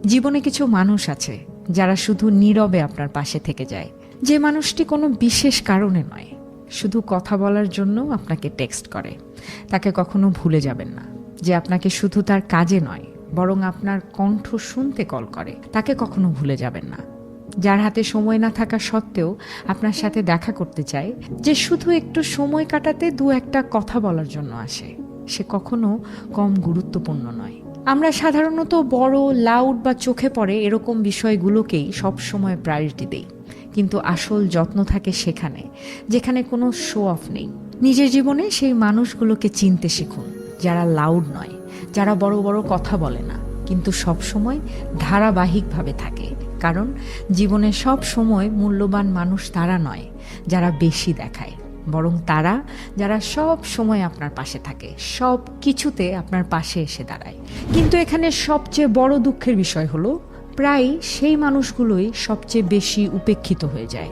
জীবনে কিছু মানুষ আছে যারা শুধু নীরবে আপনার পাশে থেকে যায়, যে মানুষটি কোনো বিশেষ কারণে নয়, শুধু কথা বলার জন্য আপনাকে টেক্সট করে। তাকে কখনো ভুলে যাবেন না। যে আপনাকে শুধু তার কাজে নয়, বরং আপনার কণ্ঠ শুনতে কল করে, তাকে কখনো ভুলে যাবেন না। যার হাতে সময় না থাকা সত্ত্বেও আপনার সাথে দেখা করতে চায়, যে শুধু একটু সময় কাটাতে দু একটা কথা বলার জন্য আসে, সে কখনো কম গুরুত্বপূর্ণ নয়। আমরা সাধারণত বড়, লাউড বা চোখে পড়ে এরকম বিষয়গুলোকেই সব সময় প্রায়োরিটি দেই, কিন্তু আসল যত্ন থাকে সেখানে যেখানে কোনো শো অফ নেই। নিজের জীবনে সেই মানুষগুলোকে চিনতে শিখুন, যারা লাউড নয়, যারা বড় বড় কথা বলে না, কিন্তু সব সময় ধারাবাহিকভাবে থাকে। কারণ জীবনে সব সময় মূল্যবান মানুষ তারা নয় যারা বেশি দেখায়, বরং তারা যারা সব সময় আপনার পাশে থাকে, সব কিছুতে আপনার পাশে এসে দাঁড়ায়। কিন্তু এখানে সবচেয়ে বড় দুঃখের বিষয় হলো, প্রায় সেই মানুষগুলোই সবচেয়ে বেশি উপেক্ষিত হয়ে যায়।